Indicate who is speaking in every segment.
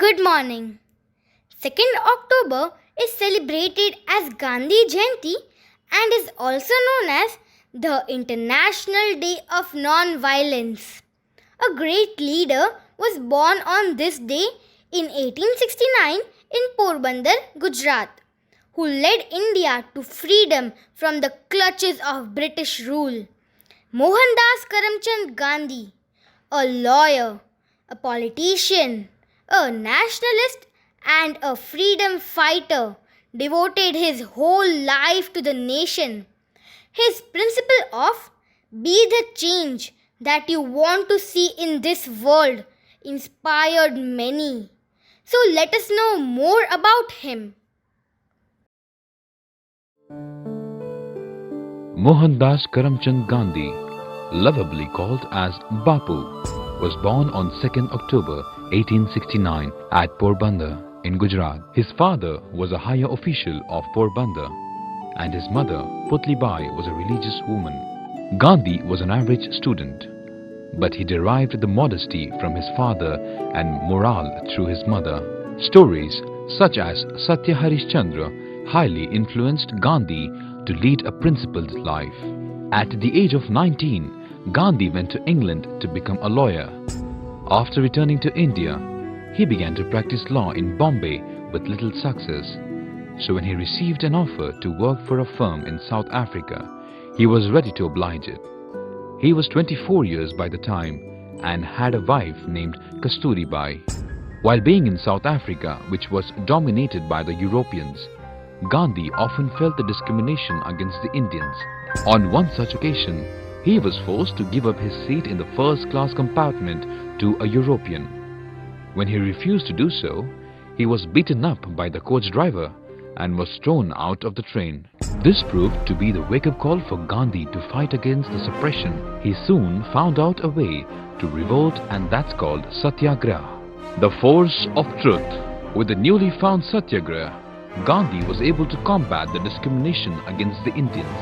Speaker 1: Good morning. 2nd October is celebrated as Gandhi Jayanti and is also known as the International Day of Non-Violence. A great leader was born on this day in 1869 in Porbandar, Gujarat, who led India to freedom from the clutches of British rule. Mohandas Karamchand Gandhi, a lawyer, a politician, a nationalist, and a freedom fighter, devoted his whole life to the nation. His principle of "be the change that you want to see in this world" inspired many. So let us know more about him.
Speaker 2: Mohandas Karamchand Gandhi, lovably called as Bapu, was born on 2nd October 1869 at Porbandar in Gujarat. His father was a higher official of Porbandar and his mother, Putli Bai, was a religious woman. Gandhi was an average student, but he derived the modesty from his father and morale through his mother. Stories such as Satya Harishchandra highly influenced Gandhi to lead a principled life. At the age of 19, Gandhi went to England to become a lawyer. After returning to India, he began to practice law in Bombay with little success. So when he received an offer to work for a firm in South Africa, he was ready to oblige it. He was 24 years by the time and had a wife named Kasturi Bai. While being in South Africa, which was dominated by the Europeans, Gandhi often felt the discrimination against the Indians. On one such occasion, he was forced to give up his seat in the first-class compartment to a European. When he refused to do so, he was beaten up by the coach driver and was thrown out of the train. This proved to be the wake-up call for Gandhi to fight against the suppression. He soon found out a way to revolt, and that's called Satyagraha, the force of truth. With the newly found Satyagraha, Gandhi was able to combat the discrimination against the Indians.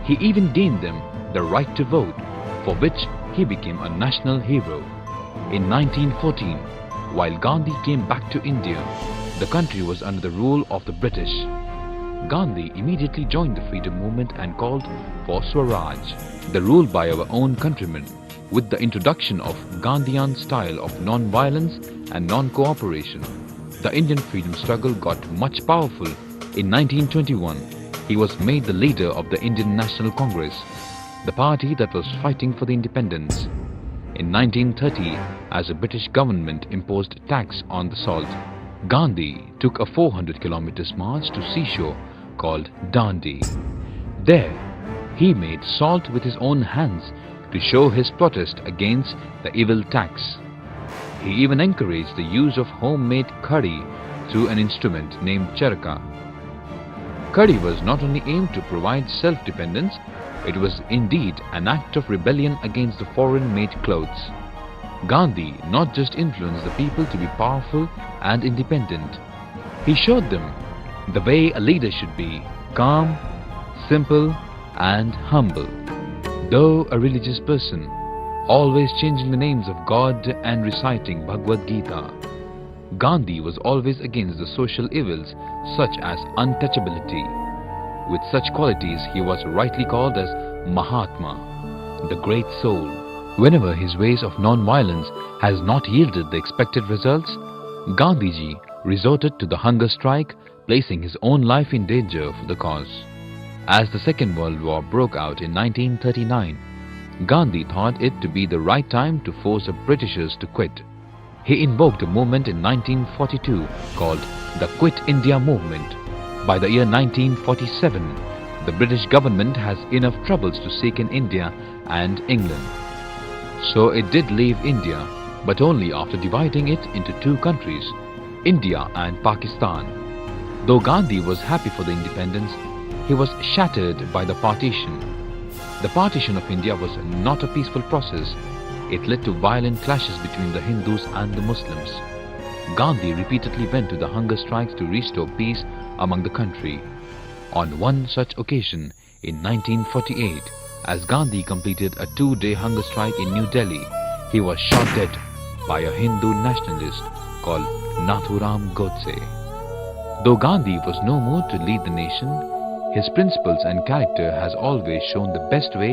Speaker 2: He even gained them the right to vote, for which he became a national hero. In 1914, while Gandhi came back to India, the country was under the rule of the British. Gandhi immediately joined the freedom movement and called for Swaraj, the rule by our own countrymen. With the introduction of Gandhian style of non-violence and non-cooperation, the Indian freedom struggle got much powerful. In 1921, he was made the leader of the Indian National Congress, the party that was fighting for the independence. In 1930, as the British government imposed tax on the salt, Gandhi took a 400 kilometers march to seashore called Dandi. There, he made salt with his own hands to show his protest against the evil tax. He even encouraged the use of homemade curry through an instrument named charaka. Curry was not only aimed to provide self-dependence, it was indeed an act of rebellion against the foreign-made clothes. Gandhi not just influenced the people to be powerful and independent. He showed them the way a leader should be: calm, simple, and humble. Though a religious person, always changing the names of God and reciting Bhagavad Gita, Gandhi was always against the social evils such as untouchability. With such qualities, he was rightly called as Mahatma, the great soul. Whenever his ways of non-violence has not yielded the expected results, Gandhiji resorted to the hunger strike, placing his own life in danger for the cause. As the Second World War broke out in 1939, Gandhi thought it to be the right time to force the Britishers to quit. He invoked a movement in 1942 called the Quit India Movement. By the year 1947, the British government has enough troubles to seek in India and England. So it did leave India, but only after dividing it into two countries, India and Pakistan. Though Gandhi was happy for the independence, he was shattered by the partition. The partition of India was not a peaceful process. It led to violent clashes between the Hindus and the Muslims. Gandhi repeatedly went to the hunger strikes to restore peace among the country. On one such occasion, in 1948, as Gandhi completed a 2-day hunger strike in New Delhi, he was shot dead by a Hindu nationalist called Nathuram Godse. Though Gandhi was no more to lead the nation, his principles and character has always shown the best way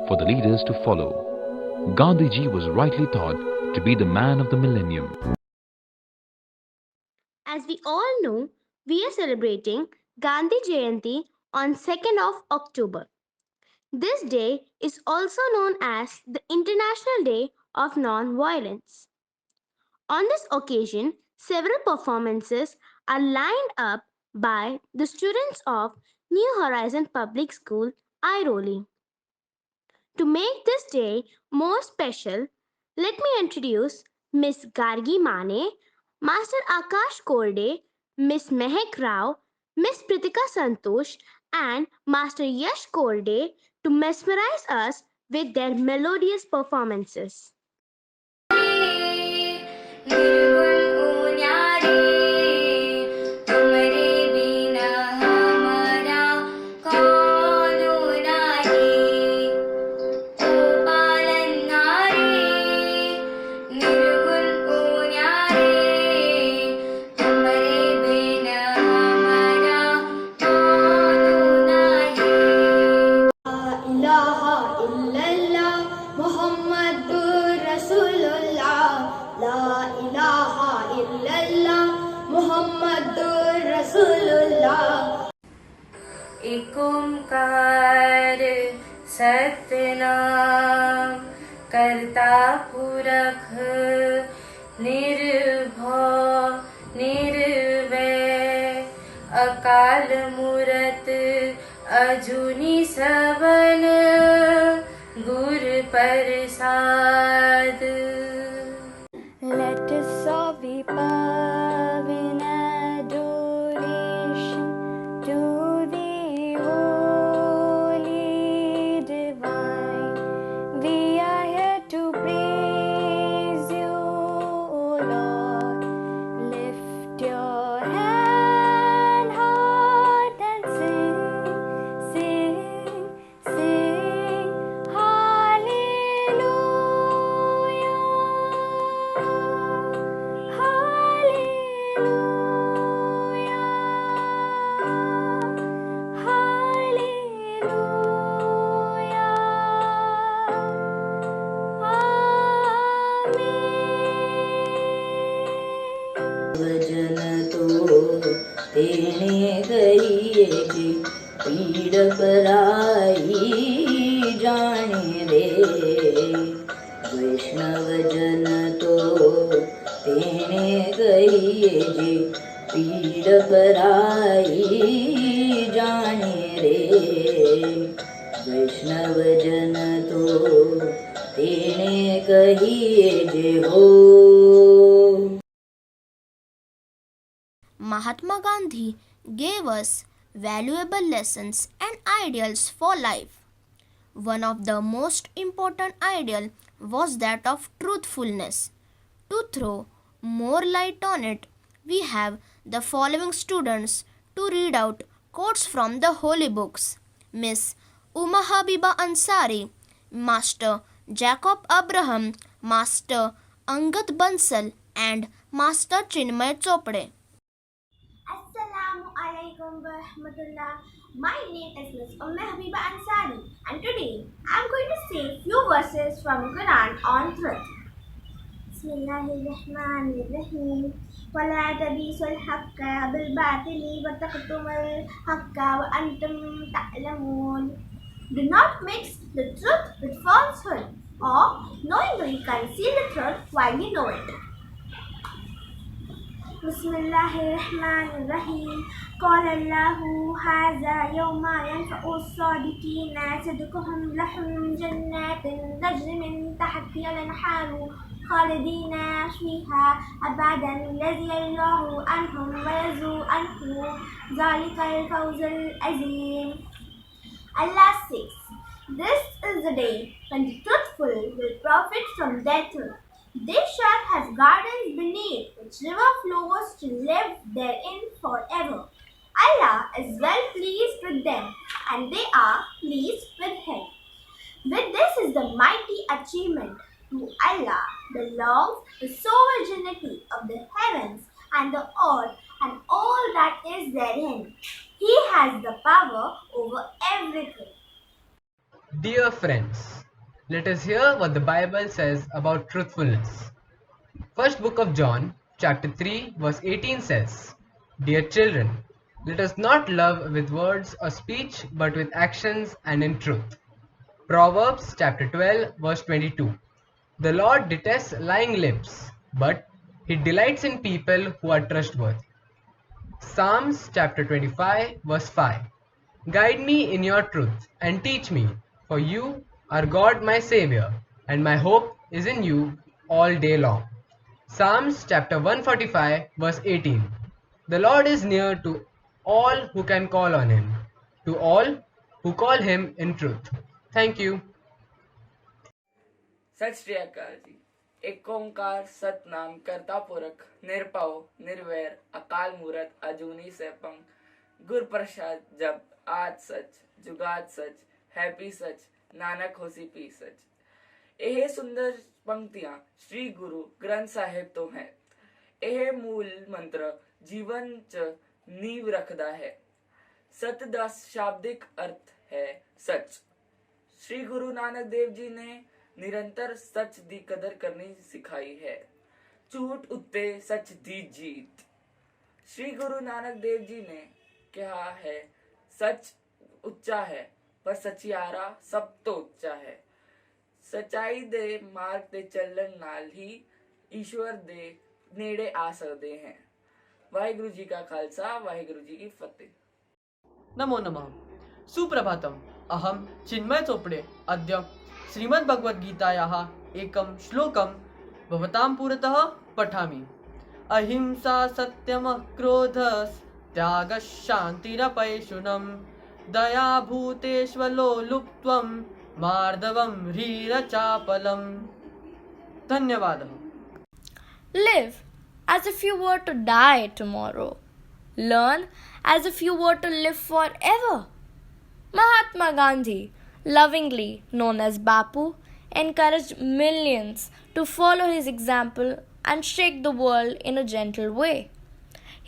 Speaker 2: for the leaders to follow. Gandhiji was rightly thought to be the man of the millennium.
Speaker 3: As we all know, we are celebrating Gandhi Jayanti on 2nd of October. This day is also known as the International Day of Non-Violence. On this occasion, several performances are lined up by the students of New Horizon Public School, Airoli. To make this day more special, let me introduce Miss Gargi Mane, Master Akash Korde, Miss Mehak Rao, Miss Pritika Santosh, and Master Yash Korde to mesmerize us with their melodious performances.
Speaker 4: एक ओंकार सतनाम करता पुरख निर्भव निर्वैर अकाल मूरत अजूनी सबन गुर प्रसाद.
Speaker 5: Let us all be bow in adoration to the Holy Divine. We are here to praise you, O Lord. Lift your hand, heart, and sing, sing, sing, hallelujah.
Speaker 6: वजन तो तेने गई जी पीड़ पराई जाने रे. वैष्णव जन तो तेने गई जी पीड़ पराई जाने रे. वैष्णव जन तो तेने कहिए जे हो.
Speaker 3: Mahatma Gandhi gave us valuable lessons and ideals for life. One of the most important ideal was that of truthfulness. To throw more light on it, we have the following students to read out quotes from the holy books. Miss Uma Habiba Ansari, Master Jacob Abraham, Master Angad Bansal, and Master Chinmay Chopde.
Speaker 7: Assalamu alaikum wa rahmatullah. My name is Miss Habiba Ansari, and today I am going to say few verses from Quran on truth. Bismillahirrahmanirrahim. وَلَا تَلْبِسُوا الْحَقَّ بِالْبَاطِلِ وَتَكْتُمُوا الْحَقَّ وَأَنْتُمْ تَعْلَمُونَ. Do not mix the truth with falsehood, or knowingly conceal the truth while you know it. Bismillahirrahmanirrahim. قال الله هذا يوم ينفع الصادقين صدقهم لهم جنات تجري من تحتها الأنهار خالدين فيها أبدا رضي الله عنهم ورضوا عنه ذلك الفوز العظيم. Allah says, this is the day when the truthful will profit from their truth. They shall have gardens beneath which river flows to live therein forever. Allah is well pleased with them, and they are pleased with Him. With this is the mighty achievement. To Allah belongs the sovereignty of the heavens and the earth and all that is therein. He has the power over everything.
Speaker 8: Dear friends, let us hear what the Bible says about truthfulness. First book of John, chapter 3, verse 18 says, Dear children, let us not love with words or speech, but with actions and in truth. Proverbs chapter 12, verse 22. The Lord detests lying lips, but he delights in people who are trustworthy. Psalms chapter 25, verse 5. Guide me in your truth and teach me, for you are God my Saviour, and my hope is in you all day long. Psalms chapter 145, verse 18. The Lord is near to all who can call on him, to all who call him in truth. Thank you.
Speaker 9: सत श्री अकाल जी। एक ओंकार सतनाम करता पुरख निरपव निर्वैर अकाल मूरत अजूनी सैपंग गुर प्रसाद जब आज सच जुगाद सच happy सच नानक होसी पी सच। ਇਹ सुंदर पंक्तियां श्री गुरु ग्रंथ ਸਾਹਿਬ ਤੋਂ ਹੈ। ਇਹ ਮੂਲ ਮੰਤਰ ਜੀਵਨ ਚ ਨੀਂव ਰੱਖਦਾ ਹੈ। ਸਤ ਦਾ ਸ਼ਾਬਦਿਕ ਅਰਥ ਹੈ ਸੱਚ। श्री गुरु नानक देव जी ने निरंतर सच दी कदर करनी सिखाई है। झूठ उत्ते सच दी जीत। श्री गुरु नानक देव जी ने कहा है सच ਉੱਚਾ ਹੈ ਪਰ ਸਚਿਆਰਾ ਸਭ ਤੋਂ ਉੱਚਾ ਹੈ। ਸਚਾਈ ਦੇ ਮਾਰਗ ਤੇ ਚੱਲਣ ਨਾਲ ਹੀ ਈਸ਼ਵਰ ਦੇ ਨੇੜੇ ਆ ਸਕਦੇ हैं। वाहिगुरु जी का खालसा वाहिगुरु जी की फतेह।
Speaker 10: नमो नमः। सुप्रभातम्। अहं चिन्मय चोपड़े अद्य श्रीमद्भगवद्गीतायाः एकं श्लोकं भवतां पुरतः पठामि। अहिंसा सत्यमः क्रोधः त्यागः शान्तिरपैशुनम् दया भूतेष्वलो लुप्त्वं मार्दवं ह्रीरचापलम्। धन्यवादः।
Speaker 5: Live as if you were to die tomorrow. Learn as if you were to live forever. Mahatma Gandhi, lovingly known as Bapu, encouraged millions to follow his example and shake the world in a gentle way.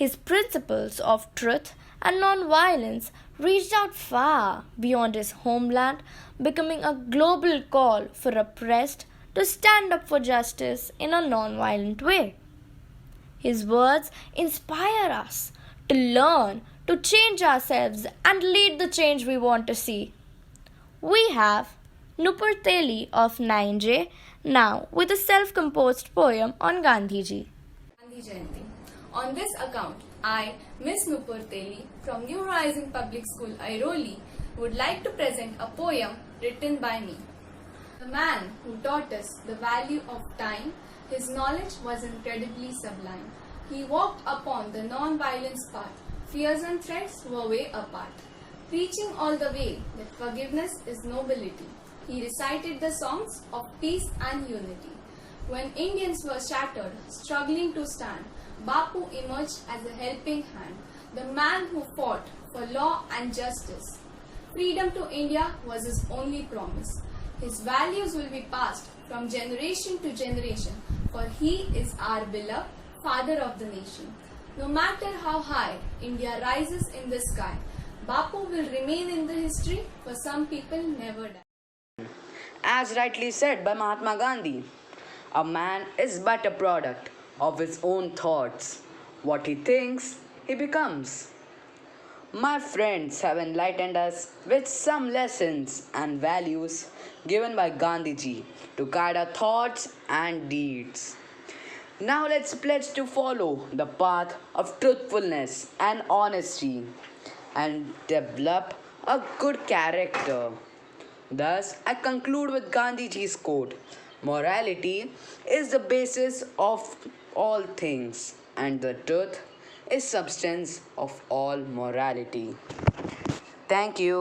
Speaker 5: His principles of truth and non-violence reached out far beyond his homeland, becoming a global call for oppressed to stand up for justice in a non-violent way. His words inspire us to learn, to change ourselves and lead the change we want to see. We have Nupur Teli of 9J now with a self-composed poem on Gandhiji.
Speaker 11: Gandhi Jayanti. On this account, I, Miss Nupur Teli from New Horizon Public School, Airoli, would like to present a poem written by me. The man who taught us the value of time, his knowledge was incredibly sublime. He walked upon the non-violence path. Fears and threats were way apart. Preaching all the way that forgiveness is nobility, he recited the songs of peace and unity. When Indians were shattered, struggling to stand, Bapu emerged as a helping hand, the man who fought for law and justice. Freedom to India was his only promise. His values will be passed from generation to generation, for he is our beloved father of the nation. No matter how high India rises in the sky, Bapu will remain in the history, for some people never die.
Speaker 6: As rightly said by Mahatma Gandhi, a man is but a product of his own thoughts. What he thinks, he becomes. My friends have enlightened us with some lessons and values given by Gandhiji to guide our thoughts and deeds. Now let's pledge to follow the path of truthfulness and honesty and develop a good character. Thus, I conclude with Gandhiji's quote, morality is the basis of all things and the truth is substance of all morality. Thank you.